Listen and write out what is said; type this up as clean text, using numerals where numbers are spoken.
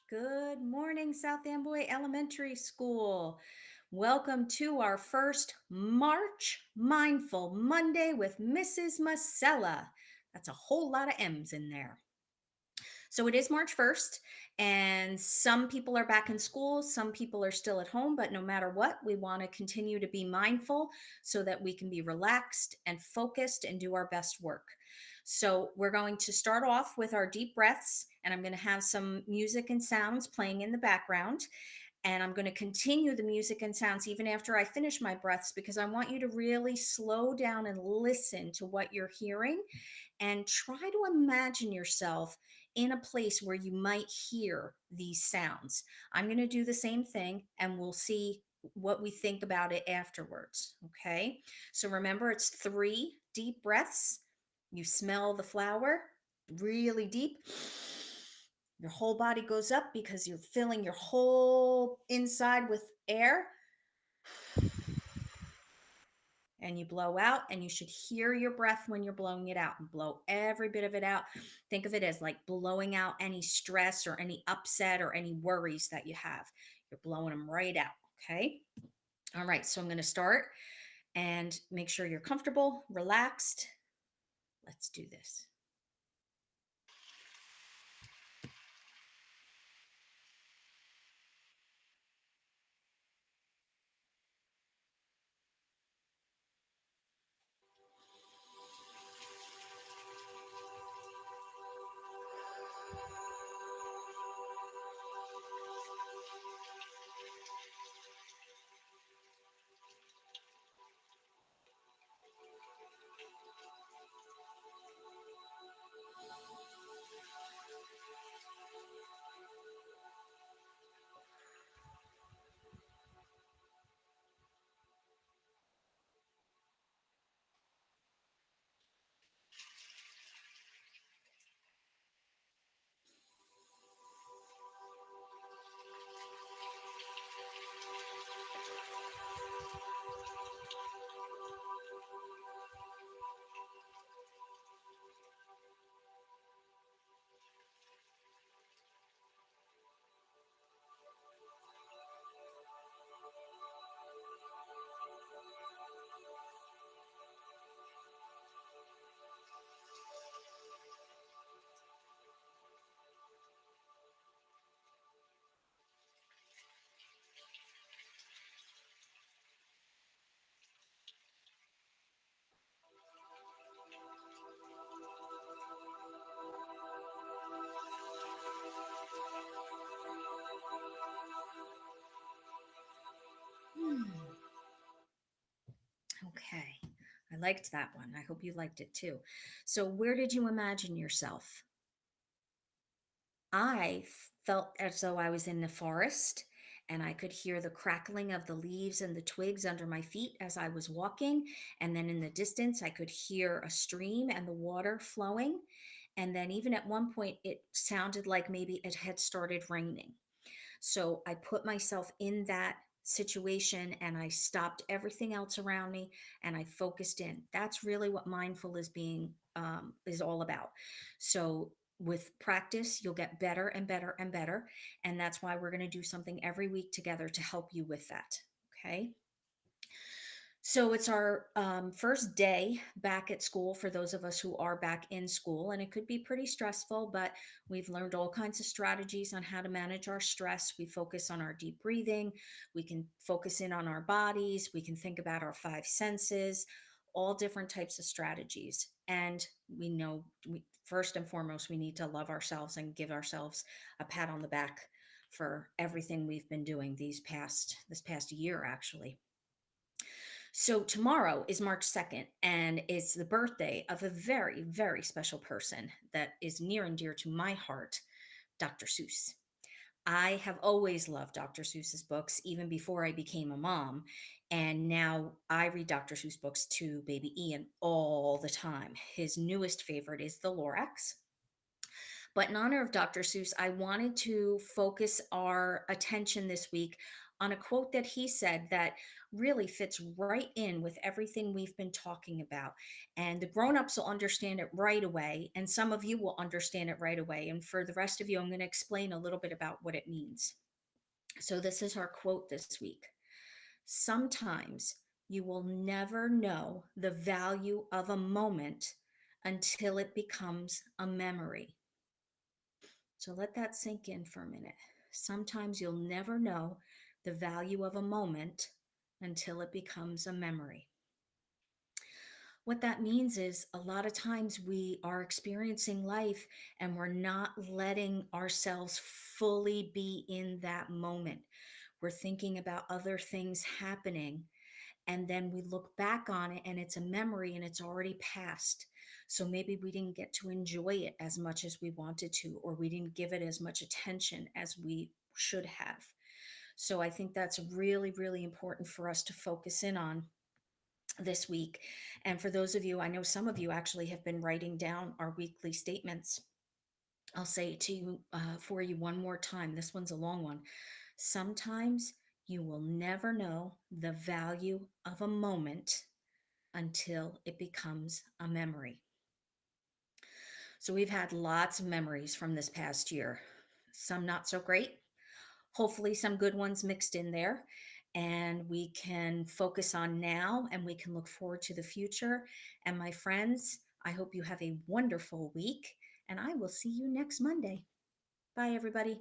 Good morning, South Amboy Elementary School. Welcome to our first March Mindful Monday with Mrs. Masella. That's a whole lot of M's in there. So it is March 1st, and some people are back in school, some people are still at home, but no matter what, we want to continue to be mindful so that we can be relaxed and focused and do our best work. So we're going to start off with our deep breaths, and I'm going to have some music and sounds playing in the background. And I'm going to continue the music and sounds even after I finish my breaths because I want you to really slow down and listen to what you're hearing and try to imagine yourself in a place where you might hear these sounds. I'm going to do the same thing and we'll see what we think about it afterwards. Okay. So remember, it's 3 deep breaths. You smell the flower really deep. Your whole body goes up because you're filling your whole inside with air, and you blow out, and you should hear your breath when you're blowing it out and blow every bit of it out. Think of it as like blowing out any stress or any upset or any worries that you have. You're blowing them right out. Okay. All right. So I'm going to start and make sure you're comfortable, relaxed. Let's do this. Hmm. Okay. I liked that one. I hope you liked it too. So, where did you imagine yourself? I felt as though I was in the forest and I could hear the crackling of the leaves and the twigs under my feet as I was walking. And then in the distance, I could hear a stream and the water flowing. And then, even at one point, it sounded like maybe it had started raining. So I put myself in that situation and I stopped everything else around me and I focused in. That's really what mindful is being is all about. So with practice, you'll get better and better and better. And that's why we're going to do something every week together to help you with that. Okay. So it's our first day back at school for those of us who are back in school, and it could be pretty stressful, but we've learned all kinds of strategies on how to manage our stress. We focus on our deep breathing, we can focus in on our bodies, we can think about our 5 senses, all different types of strategies. And we know first and foremost, we need to love ourselves and give ourselves a pat on the back for everything we've been doing this past year, actually. So tomorrow is March 2nd, and it's the birthday of a very, very special person that is near and dear to my heart, Dr. Seuss. I have always loved Dr. Seuss's books, even before I became a mom. And now I read Dr. Seuss books to baby Ian all the time. His newest favorite is The Lorax. But in honor of Dr. Seuss, I wanted to focus our attention this week on a quote that he said that really fits right in with everything we've been talking about. And the grown-ups will understand it right away, and some of you will understand it right away. And for the rest of you, I'm going to explain a little bit about what it means. So this is our quote this week. Sometimes you will never know the value of a moment until it becomes a memory. So let that sink in for a minute. Sometimes you'll never know the value of a moment until it becomes a memory. What that means is a lot of times we are experiencing life and we're not letting ourselves fully be in that moment. We're thinking about other things happening, and then we look back on it and it's a memory and it's already passed. So maybe we didn't get to enjoy it as much as we wanted to, or we didn't give it as much attention as we should have. So I think that's really, really important for us to focus in on this week. And for those of you, I know some of you actually have been writing down our weekly statements. I'll say it to you for you one more time. This one's a long one. Sometimes you will never know the value of a moment until it becomes a memory. So we've had lots of memories from this past year, some not so great, hopefully, some good ones mixed in there. And we can focus on now and we can look forward to the future. And my friends, I hope you have a wonderful week, and I will see you next Monday. Bye, everybody.